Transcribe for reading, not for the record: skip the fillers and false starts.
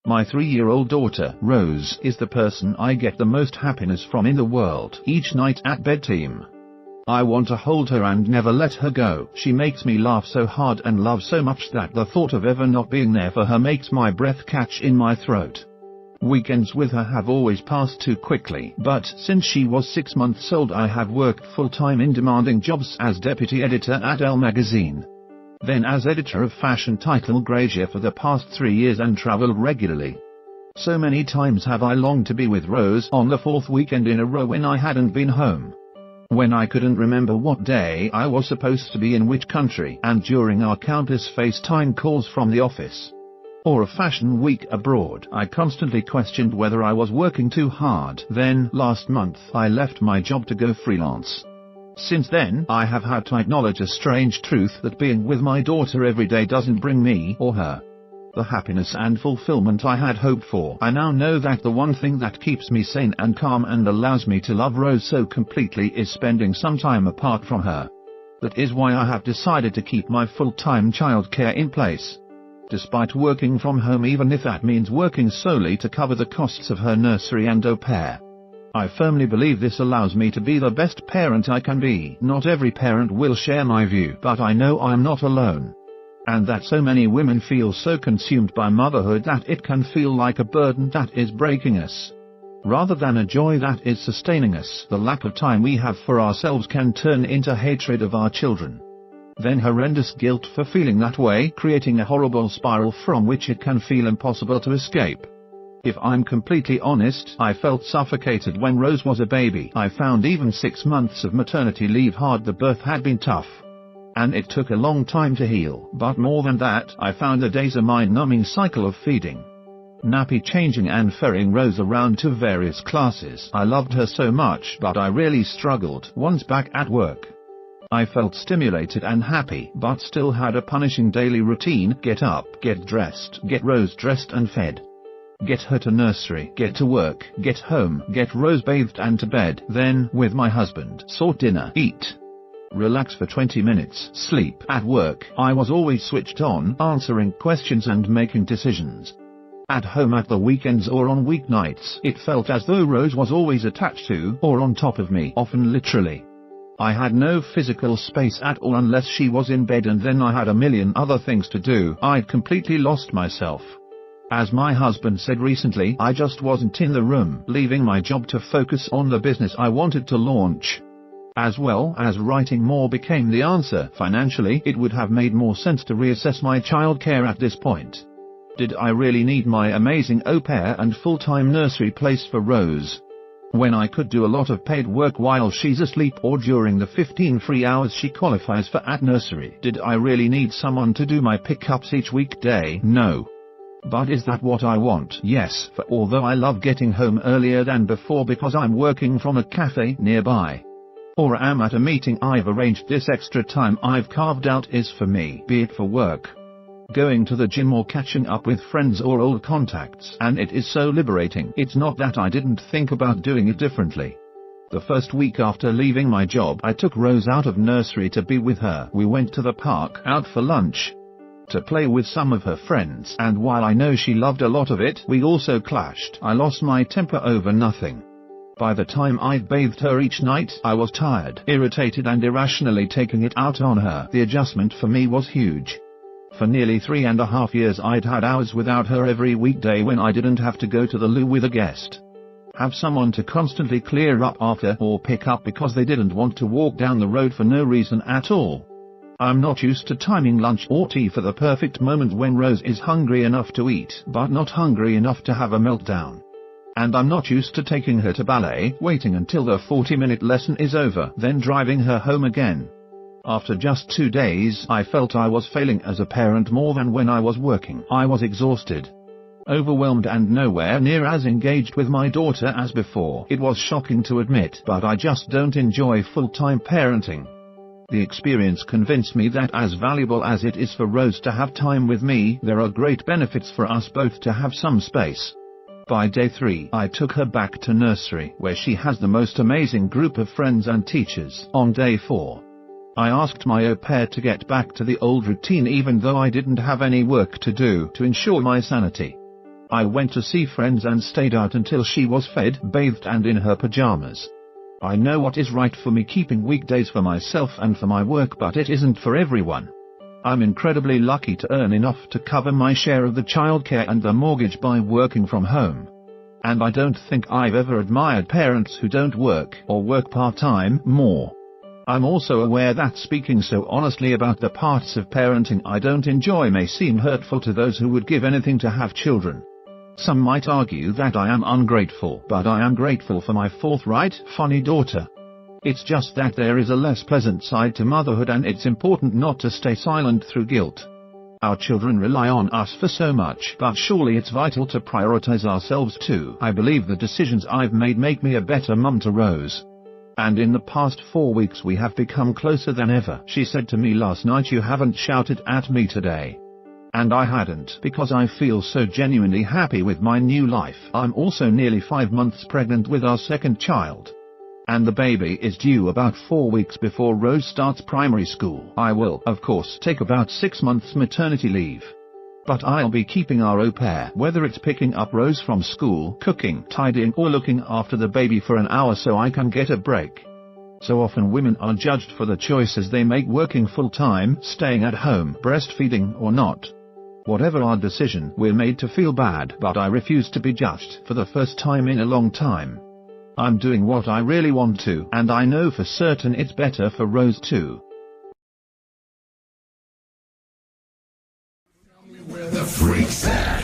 My 3-year-old daughter, Rose, is the person I get the most happiness from in the world. Each night at bedtime, I want to hold her and never let her go. She makes me laugh so hard and love so much that the thought of ever not being there for her makes my breath catch in my throat. Weekends with her have always passed too quickly, but since she was 6 months old I have worked full-time in demanding jobs as deputy editor at Elle magazine, then as editor of fashion title Grazia for the past 3 years, and travelled regularly. So many times have I longed to be with Rose on the 4th weekend in a row when I hadn't been home, when I couldn't remember what day I was supposed to be in which country, and during our countless FaceTime calls from the office, or a fashion week abroad. I constantly questioned whether I was working too hard. Then, last month, I left my job to go freelance. Since then, I have had to acknowledge a strange truth, that being with my daughter every day doesn't bring me or her the happiness and fulfillment I had hoped for. I now know that the one thing that keeps me sane and calm and allows me to love Rose so completely is spending some time apart from her. That is why I have decided to keep my full-time childcare in place, despite working from home, even if that means working solely to cover the costs of her nursery and au pair. I firmly believe this allows me to be the best parent I can be. Not every parent will share my view, but I know I am not alone, and that so many women feel so consumed by motherhood that it can feel like a burden that is breaking us, rather than a joy that is sustaining us. The lack of time we have for ourselves can turn into hatred of our children, then horrendous guilt for feeling that way, creating a horrible spiral from which it can feel impossible to escape. If I'm completely honest, I felt suffocated when Rose was a baby. I found even 6 months of maternity leave hard. The birth had been tough, and it took a long time to heal. But more than that, I found the days a mind-numbing cycle of feeding, nappy changing and ferrying Rose around to various classes. I loved her so much, but I really struggled. Once back at work, I felt stimulated and happy, but still had a punishing daily routine. Get up, get dressed, get Rose dressed and fed, get her to nursery, get to work, get home, get Rose bathed and to bed, then, with my husband, sort dinner, eat, relax for 20 minutes, sleep. At work, I was always switched on, answering questions and making decisions. At home, at the weekends or on weeknights, it felt as though Rose was always attached to, or on top of me, often literally. I had no physical space at all unless she was in bed, and then I had a million other things to do. I'd completely lost myself. As my husband said recently, I just wasn't in the room. Leaving my job to focus on the business I wanted to launch, as well as writing more, became the answer. Financially, it would have made more sense to reassess my childcare at this point. Did I really need my amazing au pair and full-time nursery place for Rose, when I could do a lot of paid work while she's asleep or during the 15 free hours she qualifies for at nursery? Did I really need someone to do my pickups each weekday? No. But is that what I want? Yes, for although I love getting home earlier than before because I'm working from a cafe nearby, or am at a meeting I've arranged, this extra time I've carved out is for me, be it for work, going to the gym, or catching up with friends or old contacts, and it is so liberating. It's not that I didn't think about doing it differently. The first week after leaving my job, I took Rose out of nursery to be with her. We went to the park, out for lunch, to play with some of her friends, and while I know she loved a lot of it, we also clashed. I lost my temper over nothing. By the time I'd bathed her each night, I was tired, irritated and irrationally taking it out on her. The adjustment for me was huge. For nearly 3.5 years I'd had hours without her every weekday when I didn't have to go to the loo with a guest, have someone to constantly clear up after or pick up because they didn't want to walk down the road for no reason at all. I'm not used to timing lunch or tea for the perfect moment when Rose is hungry enough to eat, but not hungry enough to have a meltdown. And I'm not used to taking her to ballet, waiting until the 40-minute lesson is over, then driving her home again. After just 2 days, I felt I was failing as a parent more than when I was working. I was exhausted, overwhelmed and nowhere near as engaged with my daughter as before. It was shocking to admit, but I just don't enjoy full-time parenting. The experience convinced me that as valuable as it is for Rose to have time with me, there are great benefits for us both to have some space. By day 3, I took her back to nursery, where she has the most amazing group of friends and teachers. On day 4, I asked my au pair to get back to the old routine even though I didn't have any work to do, to ensure my sanity. I went to see friends and stayed out until she was fed, bathed and in her pajamas. I know what is right for me, keeping weekdays for myself and for my work, but it isn't for everyone. I'm incredibly lucky to earn enough to cover my share of the childcare and the mortgage by working from home. And I don't think I've ever admired parents who don't work or work part-time more. I'm also aware that speaking so honestly about the parts of parenting I don't enjoy may seem hurtful to those who would give anything to have children. Some might argue that I am ungrateful, but I am grateful for my forthright, funny daughter. It's just that there is a less pleasant side to motherhood, and it's important not to stay silent through guilt. Our children rely on us for so much, but surely it's vital to prioritize ourselves too. I believe the decisions I've made make me a better mum to Rose. And in the past 4 weeks we have become closer than ever. She said to me last night, "You haven't shouted at me today." And I hadn't, because I feel so genuinely happy with my new life. I'm also nearly 5 months pregnant with our second child. And the baby is due about 4 weeks before Rose starts primary school. I will, of course, take about 6 months maternity leave. But I'll be keeping our au pair, whether it's picking up Rose from school, cooking, tidying or looking after the baby for an hour so I can get a break. So often women are judged for the choices they make, working full-time, staying at home, breastfeeding or not. Whatever our decision, we're made to feel bad, but I refuse to be judged for the first time in a long time. I'm doing what I really want to, and I know for certain it's better for Rose too. The freaks at.